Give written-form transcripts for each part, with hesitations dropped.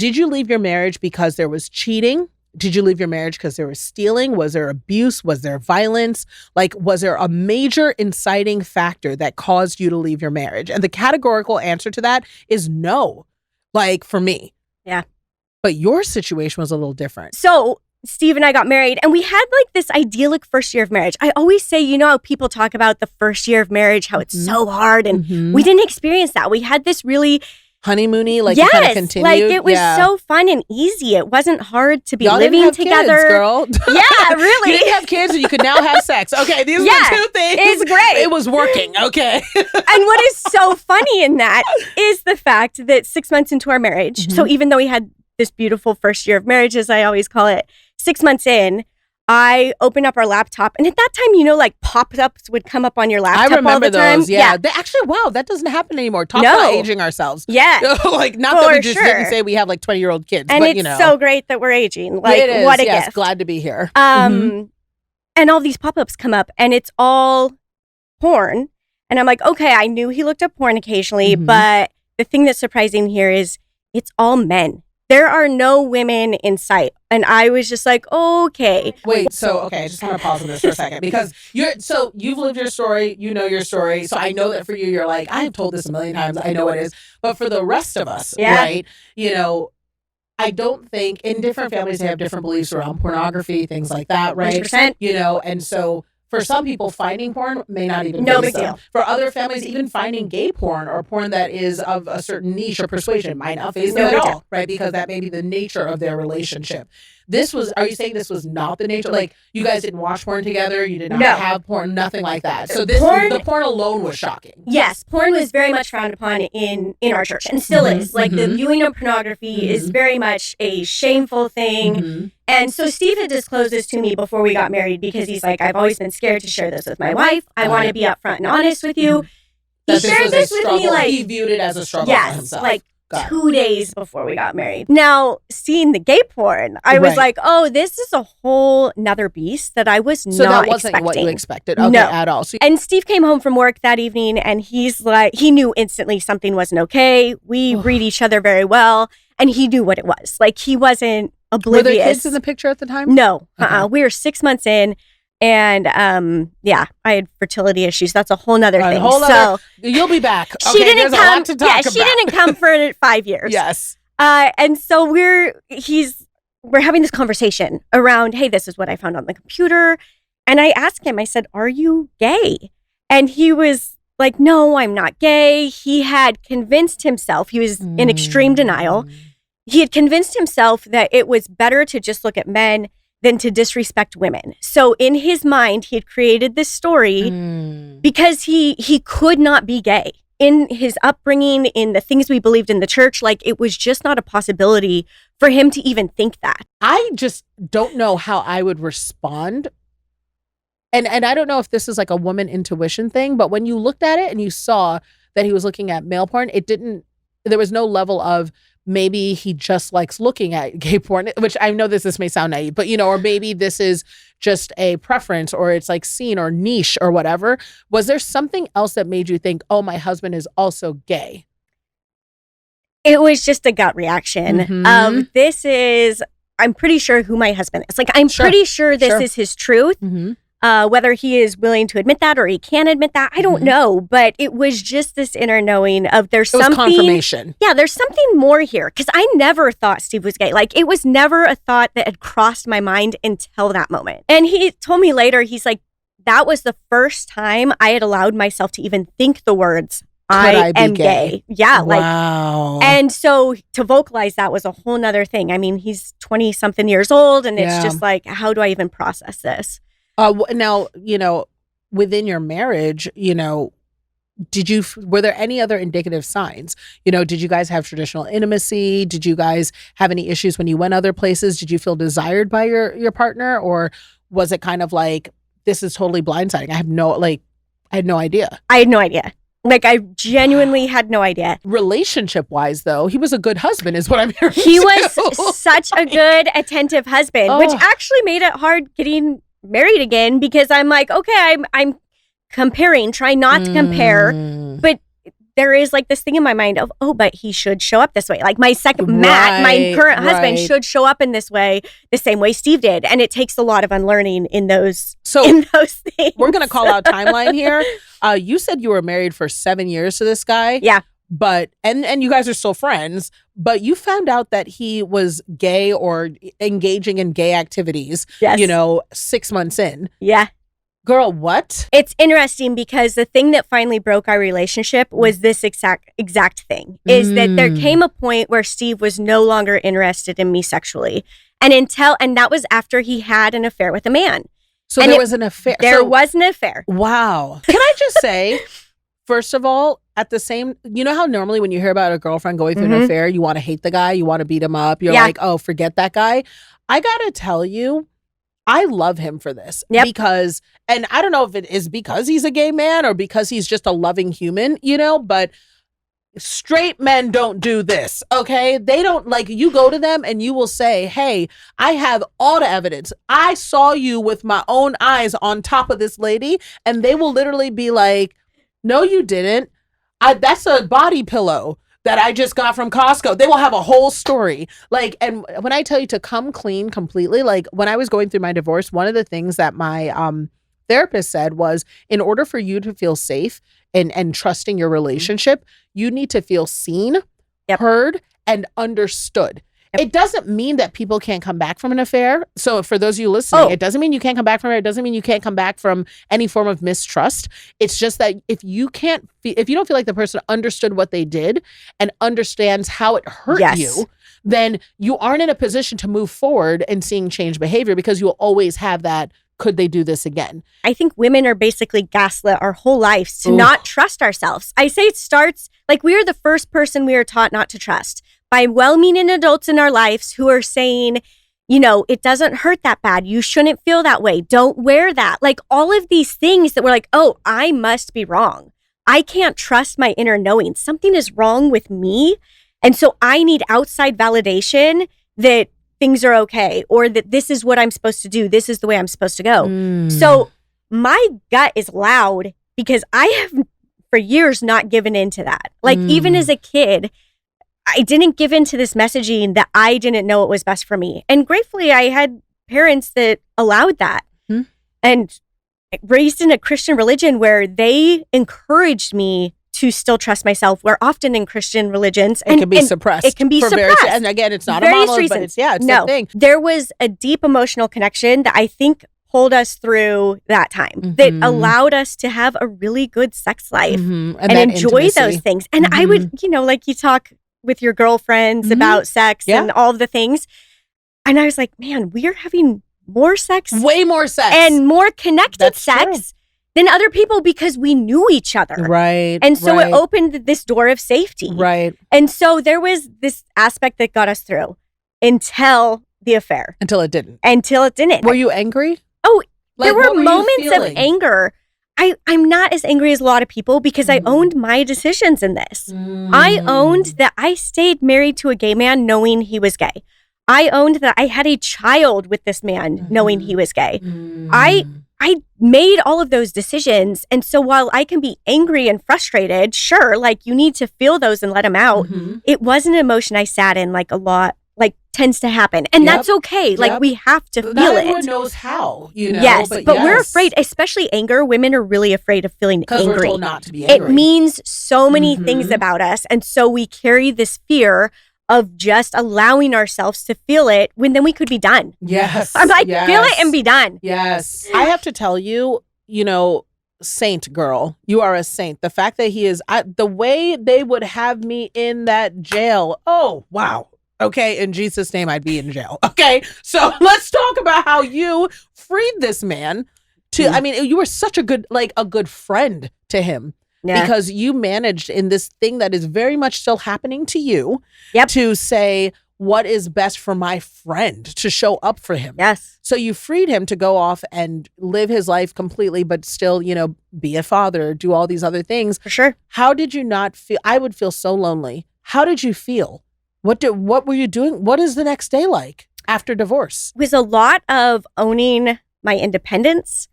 Did you leave your marriage because there was cheating? Did you leave your marriage because there was stealing? Was there abuse? Was there violence? Like, was there a major inciting factor that caused you to leave your marriage? And the categorical answer to that is no, like for me. Yeah. But your situation was a little different. So Steve and I got married and we had like this idyllic first year of marriage. I always say, you know how people talk about the first year of marriage, how it's so hard, and we didn't experience that. We had this really honeymoony, like yes, kind of continued. Like it was so fun and easy. It wasn't hard to be living together. Kids, girl. Yeah, really. You didn't have kids, and you could now have sex. Okay, these are the two things. It's great. It was working. Okay. And what is so funny in that is the fact that 6 months into our marriage, so even though we had this beautiful first year of marriage, as I always call it, 6 months in, I opened up our laptop, and at that time, you know, like pop-ups would come up on your laptop. I remember all the time. those. Yeah. They actually, wow, that doesn't happen anymore. Talk about aging ourselves. Yeah. Like, not that we just didn't say we have like 20-year-old kids, and but it's you know. so great that we're aging. Like, it is. What a yes, gift. Glad to be here. And all these pop-ups come up, and it's all porn. And I'm like, okay, I knew he looked up porn occasionally, but the thing that's surprising here is it's all men. There are no women in sight. And I was just like, okay. Wait, so, okay, I just want to pause on this for a second because you've lived your story, you know your story. So I know that for you, you're like, I have told this a million times. I know it is. But for the rest of us, right, you know, I don't think in different families, they have different beliefs around pornography, things like that, right? 100%. You know, and so for some people, finding porn may not even no be big so. deal. For other families, even finding gay porn or porn that is of a certain niche or persuasion might not faze them at all, right? Because that may be the nature of their relationship. Are you saying this was not the nature? Like, you guys didn't watch porn together? You did not have porn? Nothing like that? So the porn alone was shocking? Yes. Porn was very much frowned upon in our church and still is. Like, the viewing of pornography is very much a shameful thing. And so Steve had disclosed this to me before we got married because he's like, I've always been scared to share this with my wife. I want to be upfront and honest with you. He shared this with me like... He viewed it as a struggle for himself. Like 2 days before we got married. Now, seeing the gay porn, I was like, oh, this is a whole nother beast that I was not expecting. So that wasn't what you expected at all. So and Steve came home from work that evening and he's like, he knew instantly something wasn't okay. We read each other very well and he knew what it was. Like, he wasn't oblivious. Were there kids in the picture at the time? No. We were 6 months in. And I had fertility issues. That's a whole nother thing. So you'll be back. She didn't come. A lot to talk about. She didn't come for 5 years. Yes. And so we're having this conversation around, hey, this is what I found on the computer. And I asked him, I said, are you gay? And he was like, no, I'm not gay. He had convinced himself, he was in extreme denial. He had convinced himself that it was better to just look at men than to disrespect women. So in his mind, he had created this story because he could not be gay. In his upbringing, in the things we believed in the church, like, it was just not a possibility for him to even think that. I just don't know how I would respond. And I don't know if this is like a woman intuition thing, but when you looked at it and you saw that he was looking at male porn, there was no level of, maybe he just likes looking at gay porn, which I know this may sound naive, but, you know, or maybe this is just a preference or it's like seen or niche or whatever. Was there something else that made you think, oh, my husband is also gay? It was just a gut reaction of I'm pretty sure who my husband is. Like, I'm pretty sure this is his truth. Whether he is willing to admit that or he can't admit that, I don't know. But it was just this inner knowing of there's something. Confirmation. Yeah, there's something more here. Because I never thought Steve was gay. Like, it was never a thought that had crossed my mind until that moment. And he told me later, he's like, that was the first time I had allowed myself to even think the words, I am gay. Yeah. Wow. And so to vocalize that was a whole nother thing. I mean, he's 20 something years old and it's just like, how do I even process this? Now, you know, within your marriage, you know, were there any other indicative signs? You know, did you guys have traditional intimacy? Did you guys have any issues when you went other places? Did you feel desired by your partner? Or was it kind of like, this is totally blindsiding? I had no idea. I had no idea. Like, I genuinely had no idea. Relationship-wise, though, he was a good husband is what I'm hearing. He was such a good, attentive husband, which actually made it hard getting married again because I'm like, okay, I'm comparing, try not to compare, but there is like this thing in my mind of, oh, but he should show up this way. Like my Matt, my current husband, should show up in this way, the same way Steve did. And it takes a lot of unlearning in those things. We're going to call out timeline here. You said you were married for 7 years to this guy. Yeah. But, and you guys are still friends, but you found out that he was gay or engaging in gay activities, 6 months in. Yeah. Girl, what? It's interesting because the thing that finally broke our relationship was this exact thing, is that there came a point where Steve was no longer interested in me sexually. And that was after he had an affair with a man. So there was an affair. There was an affair. Wow. Can I just say, first of all, at the same, you know how normally when you hear about a girlfriend going through an affair, you want to hate the guy, you want to beat him up. You're like, oh, forget that guy. I got to tell you, I love him for this because, and I don't know if it is because he's a gay man or because he's just a loving human, but straight men don't do this, okay? They don't, like, you go to them and you will say, hey, I have all the evidence. I saw you with my own eyes on top of this lady. And they will literally be like, no, you didn't. That's a body pillow that I just got from Costco. They will have a whole story. Like, and when I tell you to come clean completely, like when I was going through my divorce, one of the things that my therapist said was, in order for you to feel safe and trusting your relationship, you need to feel seen, heard, and understood. It doesn't mean that people can't come back from an affair. So for those of you listening, it doesn't mean you can't come back from it. It doesn't mean you can't come back from any form of mistrust. It's just that if you don't feel like the person understood what they did and understands how it hurt you, then you aren't in a position to move forward and seeing change behavior, because you'll always have that, could they do this again? I think women are basically gaslit our whole lives to not trust ourselves. I say it starts, like, we are the first person we are taught not to trust by well-meaning adults in our lives who are saying, it doesn't hurt that bad. You shouldn't feel that way. Don't wear that. Like, all of these things that we're like, oh, I must be wrong. I can't trust my inner knowing. Something is wrong with me. And so I need outside validation that things are okay, or that this is what I'm supposed to do. This is the way I'm supposed to go. So my gut is loud because I have for years not given into that. Like, even as a kid, I didn't give into this messaging that I didn't know what was best for me. And gratefully, I had parents that allowed that. And raised in a Christian religion where they encouraged me to still trust myself, where often in Christian religions, it can be suppressed. It can be suppressed. And again, it's not a monolith, but it's the thing. There was a deep emotional connection that I think pulled us through that time, that allowed us to have a really good sex life and enjoy intimacy. Those things. And I would, like you talk with your girlfriends about sex and all of the things. And I was like, man, we are having more sex. Way more sex. And more connected sex than other people because we knew each other. Right. And so it opened this door of safety. Right. And so there was this aspect that got us through until the affair. Until it didn't. Were you angry? Oh, there were moments of anger. I'm not as angry as a lot of people because I owned my decisions in this. I owned that I stayed married to a gay man knowing he was gay. I owned that I had a child with this man knowing he was gay. I made all of those decisions. And so while I can be angry and frustrated, sure, like, you need to feel those and let them out. It was an emotion I sat in like a lot, like tends to happen. And that's okay. Like, we have to feel it. Not everyone knows how, Yes, but we're afraid, especially anger. Women are really afraid of feeling angry. Because we're told not to be angry. It means so many things about us. And so we carry this fear of just allowing ourselves to feel it when then we could be done. Yes. I'm like, feel it and be done. Yes. I have to tell you, saint girl, you are a saint. The fact that he is, the way they would have me in that jail. Oh, wow. Okay. In Jesus' name, I'd be in jail. Okay. So let's talk about how you freed this man I mean, you were such a good friend to him. Yeah. Because you managed in this thing that is very much still happening to you to say, what is best for my friend, to show up for him. Yes. So you freed him to go off and live his life completely, but still, be a father, do all these other things. For sure. How did you not feel? I would feel so lonely. How did you feel? What were you doing? What is the next day like after divorce? It was a lot of owning my independence,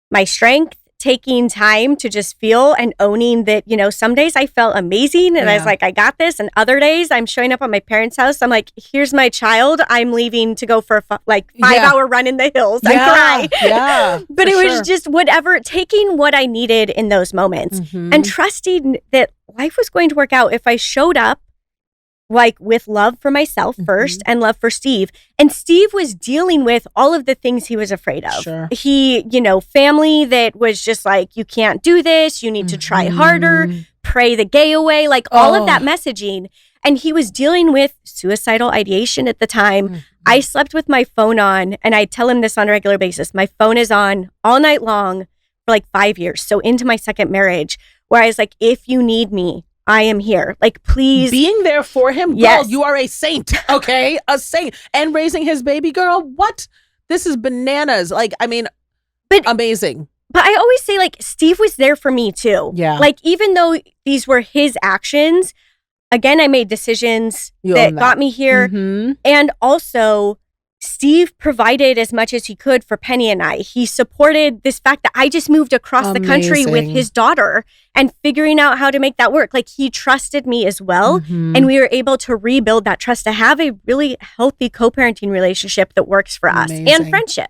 my strength, taking time to just feel and owning that, you know, some days I felt amazing and I was like, I got this. And other days I'm showing up at my parents' house. I'm like, here's my child. I'm leaving to go for a 5-hour run in the hills. I cry. Yeah. But it was just whatever, taking what I needed in those moments and trusting that life was going to work out if I showed up like with love for myself first and love for Steve. And Steve was dealing with all of the things he was afraid of. Sure. He, you know, family that was just like, you can't do this. You need to try harder, pray the gay away, like all of that messaging. And he was dealing with suicidal ideation at the time. I slept with my phone on, and I tell him this on a regular basis. My phone is on all night long for like 5 years. So into my second marriage, where I was like, if you need me, I am here. Like, please. Being there for him. Yes. Girl, you are a saint. Okay. A saint. And raising his baby girl. What? This is bananas. Like, I mean, amazing. But I always say, like, Steve was there for me too. Yeah. Like, even though these were his actions, again, I made decisions that got me here. And also, Steve provided as much as he could for Penny and I. He supported this fact that I just moved across the country with his daughter and figuring out how to make that work. Like, he trusted me as well. And we were able to rebuild that trust to have a really healthy co-parenting relationship that works for us and friendship.